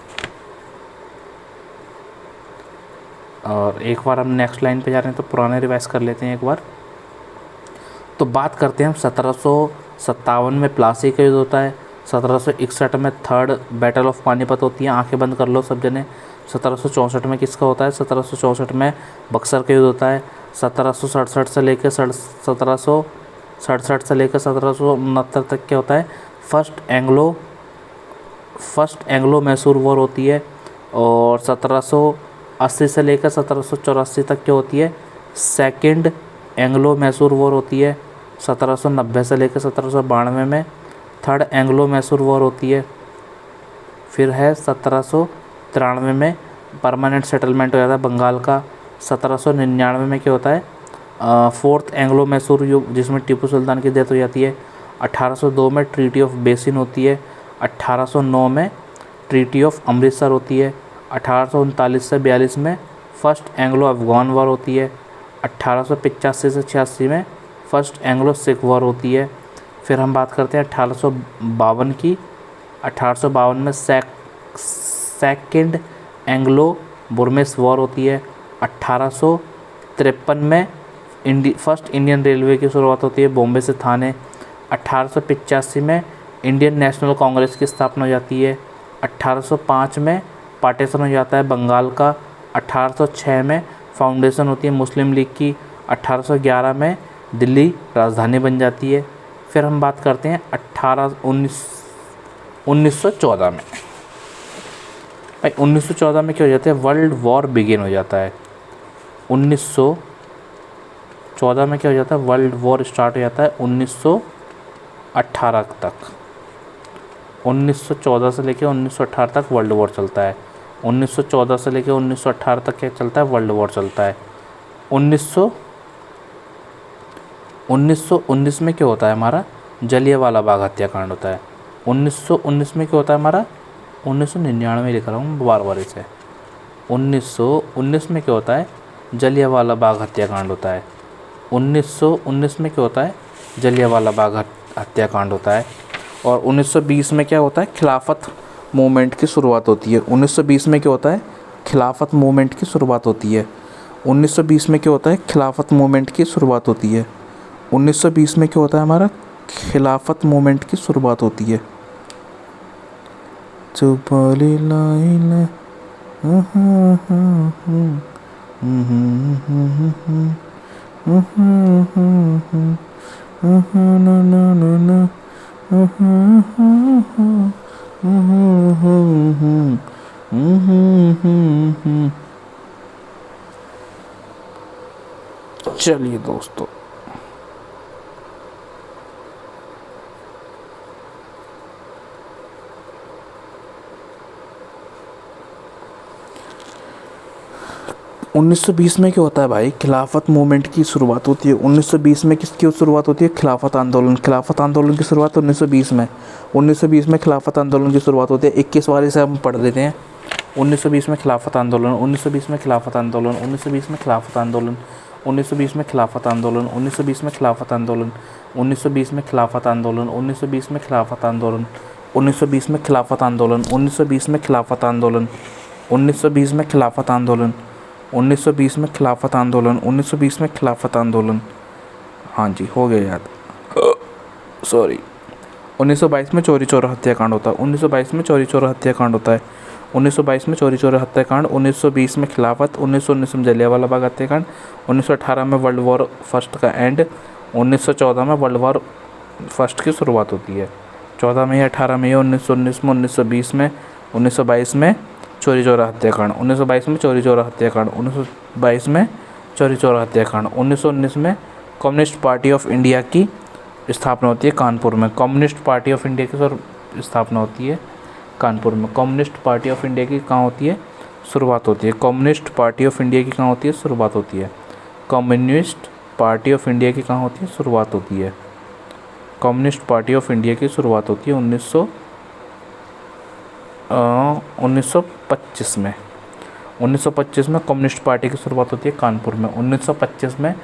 और एक बार हम नेक्स्ट लाइन पे जा रहे हैं तो पुराने रिवाइज कर लेते हैं एक बार। तो बात करते हैं हम 1757 में प्लासी का युद्ध होता है। 1761 में थर्ड बैटल ऑफ पानीपत होती है। आंखें बंद कर लो सब जने। 1764 में किसका होता है, 1764 में बक्सर का युद्ध होता है। 1767 से लेकर 1767 से लेकर 1769 तक क्या होता है, फर्स्ट एंग्लो मैसूर वॉर होती है। और 1780 से लेकर 1784 तक क्या होती है, सेकंड एंग्लो मैसूर वॉर होती है। 1790 से लेकर 1792 में थर्ड एंग्लो मैसूर वॉर होती है। फिर है 1793 में परमानेंट सेटलमेंट हो जाता है बंगाल का। 1799 में क्या होता है, फोर्थ एंग्लो मैसूर युद्ध जिसमें टीपू सुल्तान की डेथ हो जाती है। 1802 में ट्रीटी ऑफ बेसिन होती है। 1809 में ट्रीटी ऑफ अमृतसर होती है। 1839 से 42 में फर्स्ट एंग्लो अफगान वॉर होती है। 1885 से 86 में फर्स्ट एंग्लो सिख वॉर होती है। फिर हम बात करते हैं 1852 की। 1852 में सेकेंड एंग्लो बुरमेस वॉर होती है। 1853 में फर्स्ट इंडियन रेलवे की शुरुआत होती है बॉम्बे से थाने। 1885 में इंडियन नेशनल कांग्रेस की स्थापना हो जाती है। 1805 में पार्टीशन हो जाता है बंगाल का। 1806 में फाउंडेशन होती है मुस्लिम लीग की। 1811 में दिल्ली राजधानी बन जाती है। फिर हम बात करते हैं 1914 में। भाई 1914 में क्या हो जाता है, वर्ल्ड वॉर बिगिन हो जाता है। 1914 में क्या हो जाता है, वर्ल्ड वॉर स्टार्ट हो जाता है 1918 तक। 1914 से लेकर 1918 तक वर्ल्ड वॉर चलता है। 1914 से लेकर 1918 तक क्या चलता है, वर्ल्ड वॉर चलता है। 1919 में क्या होता है हमारा, जलियांवाला बाग हत्याकांड होता है। 1919 में क्या होता है हमारा, 1999 लिख रहा हूँ बार बार इसे। 1919 में क्या होता है, जलियांवाला बाग हत्याकांड होता है। 1919 में क्या होता है, जलियांवाला बाग हत्याकांड होता है। और 1920 में क्या होता है, खिलाफत मूवमेंट की शुरुआत होती है। 1920 में क्या होता है, खिलाफत मूवमेंट की शुरुआत होती है। 1920 में क्या होता है, खिलाफत मूवमेंट की शुरुआत होती है। 1920 में क्या होता है हमारा, खिलाफत मूवमेंट की शुरुआत होती है। चुपाली लाइन चलिए दोस्तों, उन्नीस सौ बीस में क्या होता है भाई, खिलाफत मूवमेंट की शुरुआत होती है। 1920 में किसकी शुरुआत होती है, खिलाफत आंदोलन। खिलाफत आंदोलन की शुरुआत 1920 में। 1920 में खिलाफत आंदोलन की शुरुआत होती है। 21 वाले से हम पढ़ देते हैं। 1920 में खिलाफत आंदोलन, 1920 में खिलाफत आंदोलन, 1920 में खिलाफत आंदोलन, 1920 में खिलाफत आंदोलन, 1920 में खिलाफत आंदोलन, 1920 में खिलाफत आंदोलन, 1920 में खिलाफत आंदोलन, 1920 में खिलाफत आंदोलन, 1920 में खिलाफत आंदोलन, 1920 में खिलाफत आंदोलन, 1920 में खिलाफत आंदोलन, 1920 में खिलाफत आंदोलन। हाँ जी, हो गया याद, सॉरी। 1922 में चोरी चोरा हत्याकांड होता है। 1922 में चोरी चोरा हत्याकांड होता है। 1922 में चोरी चोरा हत्याकांड, 1920 में खिलाफत, 1919 में जलियांवाला बाग हत्याकांड, 1918 में वर्ल्ड वॉर फर्स्ट का एंड, 1914 में वर्ल्ड वॉर फर्स्ट की शुरुआत होती है। 14 में या 18 में या 1919 में, 1920 में, 1922 में चोरी चोरा हत्याकांड, 1922 में चोरी चोरा हत्याकांड, 1922 में चोरी चोरा हत्याकांड। 1919 में कम्युनिस्ट पार्टी ऑफ इंडिया की स्थापना होती है कानपुर में। कम्युनिस्ट पार्टी ऑफ इंडिया की स्थापना होती है कानपुर में। कम्युनिस्ट पार्टी ऑफ इंडिया की कहाँ होती है, शुरुआत होती है। कम्युनिस्ट पार्टी ऑफ इंडिया की कहाँ होती है, शुरुआत होती है। कम्युनिस्ट पार्टी ऑफ इंडिया की कहाँ होती है, शुरुआत होती है। कम्युनिस्ट पार्टी ऑफ इंडिया की शुरुआत होती है 1925 में। 1925 में कम्युनिस्ट पार्टी की शुरुआत होती है कानपुर में। 1925 में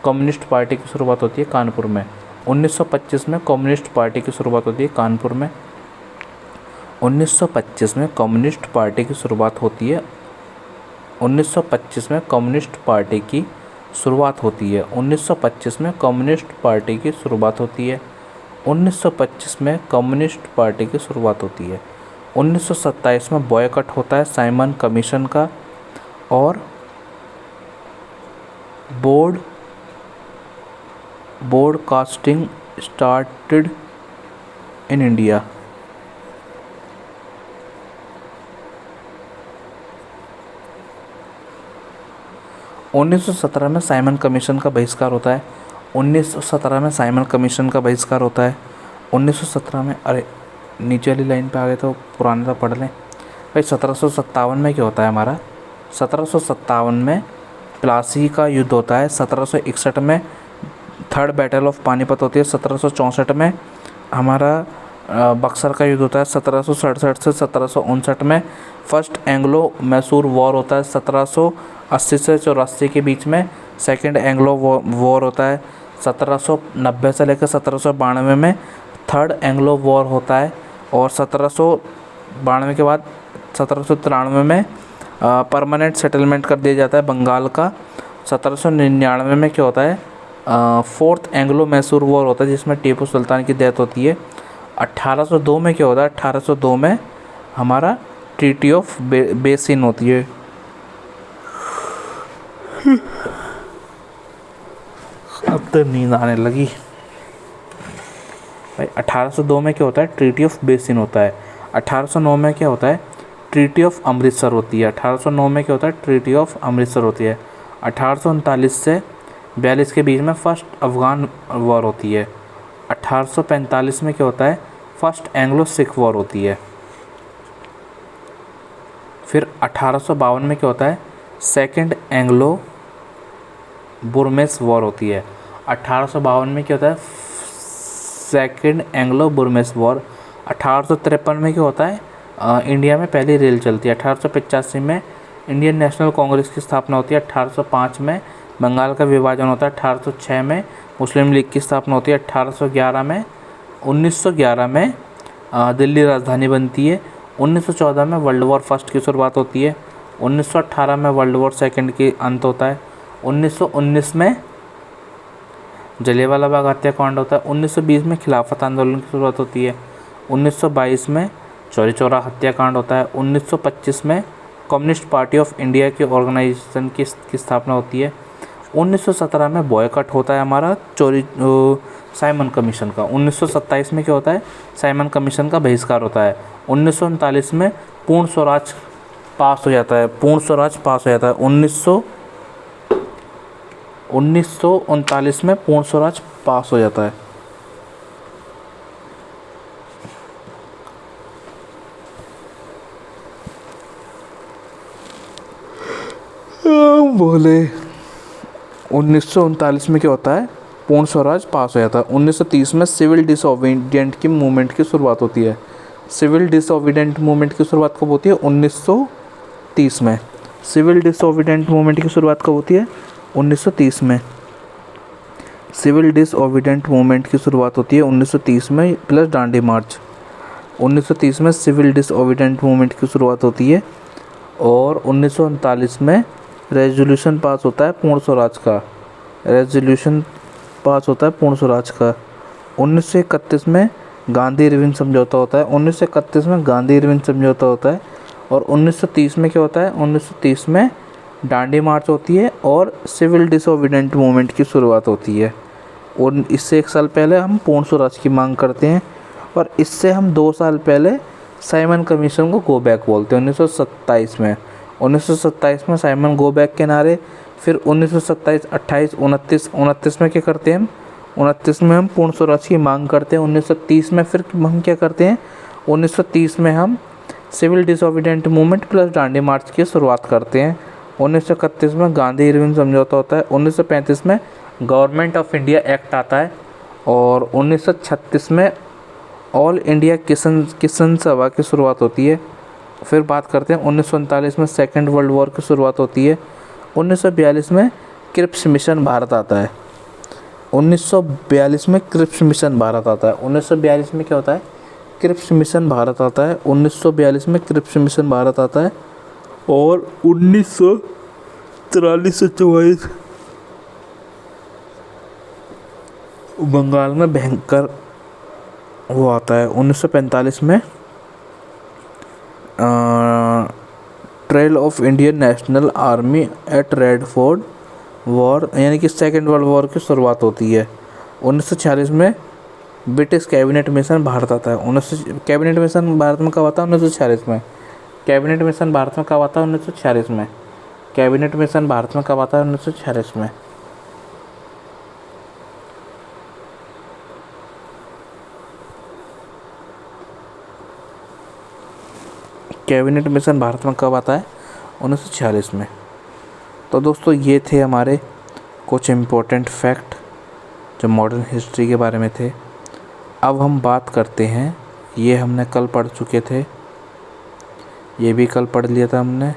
कम्युनिस्ट पार्टी की शुरुआत होती है कानपुर में। 1925 में कम्युनिस्ट पार्टी की शुरुआत होती है कानपुर में। 1925 में कम्युनिस्ट पार्टी की शुरुआत होती है। 1925 में कम्युनिस्ट पार्टी की शुरुआत होती है। 1925 में कम्युनिस्ट पार्टी की शुरुआत होती है। 1925 में कम्युनिस्ट पार्टी की शुरुआत होती है। 1927 में बॉयकॉट होता है साइमन कमीशन का और ब्रॉडकास्टिंग स्टार्टेड इन इंडिया। उन्नीस सौ सत्रह में साइमन कमीशन का बहिष्कार होता है। 1917 में साइमन कमीशन का बहिष्कार होता है। 1917 में, अरे नीचे वाली लाइन पे आ गए तो पुराने तो पढ़ लें भाई। 1757 में क्या होता है हमारा, 1757 में प्लासी का युद्ध होता है। 1761 में थर्ड बैटल ऑफ पानीपत होती है। 1764 में हमारा बक्सर का युद्ध होता है। 1767 से 1759 में फर्स्ट एंग्लो मैसूर वॉर होता है। 1780 से 84 के बीच में सेकंड एंग्लो वॉर होता है। 1790 से लेकर 1792 में थर्ड एंग्लो वॉर होता है। और 1792 के बाद 1793 में परमानेंट सेटलमेंट कर दिया जाता है बंगाल का। 1799 में क्या होता है, फोर्थ एंग्लो मैसूर वॉर होता है जिसमें टीपू सुल्तान की डेथ होती है। 1802 में क्या होता है, 1802 में हमारा ट्रीटी ऑफ बेसिन होती है। अब तो नींद आने लगी। भाई 1802 में क्या होता है, ट्रीटी ऑफ बेसिन होता है। 1809 में क्या होता है, ट्रीटी ऑफ अमृतसर होती है। 1809 में क्या होता है, ट्रीटी ऑफ अमृतसर होती है। 1839 से 42 के बीच में फर्स्ट अफगान वॉर होती है। 1845 में क्या होता है, फर्स्ट एंग्लो सिख वॉर होती है। फिर 1852 में क्या होता है, सेकंड एंग्लो बुरमेस वॉर होती है। 1852 में क्या होता है, सेकंड एंग्लो बुरमेस वॉर। 1853 में क्या होता है, इंडिया में पहली रेल चलती है। 1885 में इंडियन नेशनल कांग्रेस की स्थापना होती है। 1805 में बंगाल का विभाजन होता है। 1806 में मुस्लिम लीग की स्थापना होती है। 1911 में दिल्ली राजधानी बनती है। 1914 में वर्ल्ड वॉर फर्स्ट की शुरुआत होती है। 1918 में वर्ल्ड वॉर सेकंड की अंत होता है। 1919 में जलियांवाला बाग हत्याकांड होता है। 1920 में खिलाफत आंदोलन की शुरुआत होती है। 1922 में चौरी चौरा हत्याकांड होता है। 1925 में कम्युनिस्ट पार्टी ऑफ इंडिया की ऑर्गेनाइजेशन की स्थापना होती है। 1917 में बॉयकॉट होता है हमारा साइमन कमीशन का। 1927 में क्या होता है, साइमन कमीशन का बहिष्कार होता है। 1939 में पूर्ण स्वराज पास हो जाता है। 1939 में पूर्ण स्वराज पास हो जाता है। बोले 1939 में क्या होता है, पूर्ण स्वराज पास हो जाता है। 1930 में सिविल डिसोबीडिएंट की मूवमेंट की शुरुआत होती है। सिविल डिसोबीडिएंट मूवमेंट की शुरुआत कब होती है, 1930 में। सिविल डिसोबीडिएंट मूवमेंट की शुरुआत कब होती है, 1930 में। सिविल डिसोबीडिएंट मूवमेंट की शुरुआत होती है 1930 में, प्लस डांडी मार्च। 1930 में सिविल डिसोबीडिएंट मूवमेंट की शुरुआत होती है और 1939 में रेजोल्यूशन पास होता है पूर्ण स्वराज का। रेजोल्यूशन पास होता है पूर्ण स्वराज का। 1931 में गांधी इरविन समझौता होता है। 1931 में गांधी इरविन समझौता होता है और 1930 में क्या होता है, 1930 में डांडी मार्च होती है और सिविल डिसोबीडिएंट मूवमेंट की शुरुआत होती है। और इससे 1 साल पहले हम पूर्ण स्वराज की मांग करते हैं और इससे हम 2 साल पहले साइमन कमीशन को गो बैक बोलते हैं। 1927 में 1927 में साइमन गो बैक के नारे। फिर 1927, 28, 29 में क्या करते हैं हम, 29 में हम पूर्ण स्वराज की मांग करते हैं। 1930 में फिर हम क्या करते हैं, 1930 में हम सिविल डिसोबीडिएंट मूवमेंट प्लस डांडी मार्च की शुरुआत करते हैं। 1931 में गांधी इरविन समझौता होता है। 1935 में गवर्नमेंट ऑफ इंडिया एक्ट आता है और 1936 में ऑल इंडिया किसान सभा की शुरुआत होती है। फिर बात करते हैं 1939 में सेकेंड वर्ल्ड वॉर की शुरुआत होती है। 1942 में क्रिप्स मिशन भारत आता है। 1942 में क्रिप्स मिशन भारत आता है। 1942 में क्या होता है, क्रिप्स मिशन भारत आता है। 1942 में क्रिप्स मिशन भारत आता है और 1943 से 44 बंगाल में भयंकर वो आता है। 1945 में trial of Indian national army at red fort war, यानी कि सेकेंड वर्ल्ड वॉर की शुरुआत होती है। 1946 में ब्रिटिश कैबिनेट मिशन भारत आता है। कैबिनेट मिशन भारत में कब आता है, 1946 में। कैबिनेट मिशन भारत में कब आता है, 1946 में। कैबिनेट मिशन भारत में कब आता है, 1946 में। कैबिनेट मिशन भारत में कब आता है, 1946 में। तो दोस्तों ये थे हमारे कुछ इम्पोर्टेंट फैक्ट जो मॉडर्न हिस्ट्री के बारे में थे। अब हम बात करते हैं, ये हमने कल पढ़ चुके थे, ये भी कल पढ़ लिया था हमने।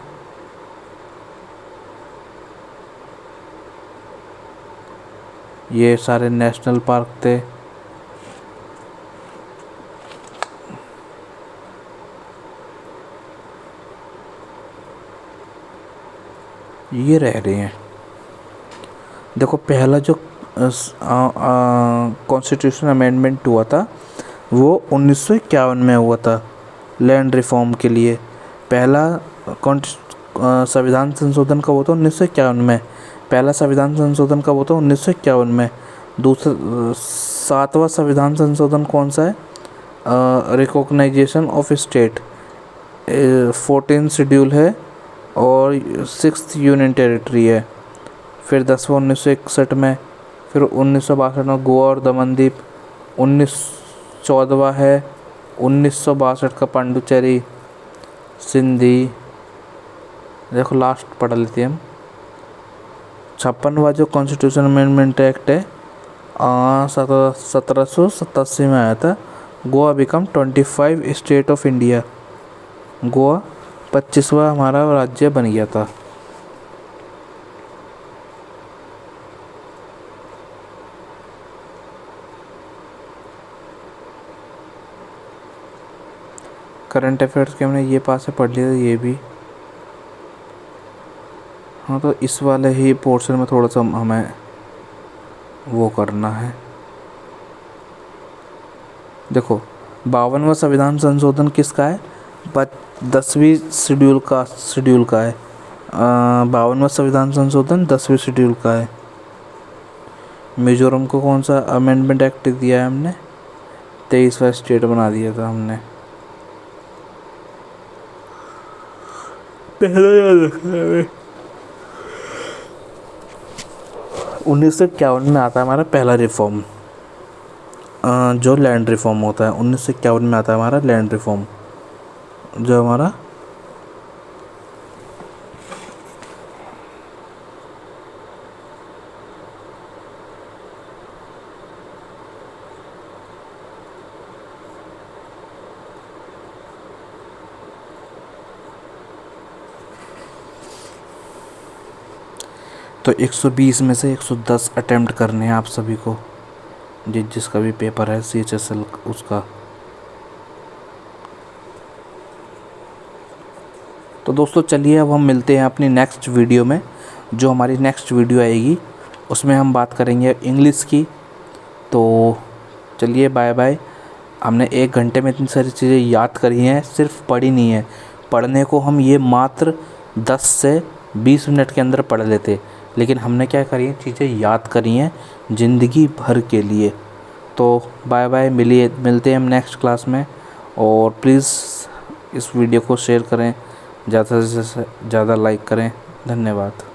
ये सारे नेशनल पार्क थे। ये रह रहे हैं। देखो पहला जो कॉन्स्टिट्यूशन अमेंडमेंट हुआ था वो 1951 में हुआ था लैंड रिफॉर्म के लिए। पहला संविधान संशोधन कब होता है, 1951 में। पहला संविधान संशोधन कब होता है, 1951 में। दूसरा 7वां संविधान संशोधन कौन सा है? रिकॉग्नाइजेशन ऑफ स्टेट, 14 शेड्यूल है और 6th यूनियन टेरिटरी है। फिर 10वां 1961 में, फिर 1962 में गोवा और दमनदीप, 14वां है 1962 का पांडुचेरी, सिंधी। देखो लास्ट पढ़ लेते हैं हम। 56वां जो कॉन्स्टिट्यूशन अमेंडमेंट एक्ट है 1787 में आया था। Goa become 25 state of India, Goa 25वां हमारा राज्य बन गया था। करंट अफेयर्स के हमने ये पास से पढ़ लिया, ये भी। हाँ, तो इस वाले ही पोर्शन में थोड़ा सा हमें वो करना है। देखो 52वां संविधान संशोधन किसका है? 10वीं शेड्यूल का है। 52वां संविधान संशोधन 10वीं शेड्यूल का है। मिजोरम को कौन सा अमेंडमेंट एक्ट दिया है हमने? 23वां स्टेट बना दिया था हमने। पहला याद रखना है। 1951 में आता है हमारा पहला रिफॉर्म, जो लैंड रिफॉर्म होता है। 1951 में आता है हमारा लैंड रिफॉर्म, जो हमारा तो 120 में से 110 अटेम्प्ट करने हैं आप सभी को, जिसका भी पेपर है CHSL उसका। तो दोस्तों चलिए अब हम मिलते हैं अपनी नेक्स्ट वीडियो में। जो हमारी नेक्स्ट वीडियो आएगी उसमें हम बात करेंगे इंग्लिश की। तो चलिए बाय बाय। हमने 1 घंटे में इतनी सारी चीज़ें याद करी हैं, सिर्फ पढ़ी नहीं है। पढ़ने को हम ये मात्र 10 से 20 मिनट के अंदर पढ़ लेते, लेकिन हमने क्या करी है, चीज़ें याद करी हैं ज़िंदगी भर के लिए। तो बाय बाय, मिलते हैं हम नेक्स्ट क्लास में। और प्लीज़ इस वीडियो को शेयर करें, ज़्यादा से ज़्यादा लाइक करें। धन्यवाद।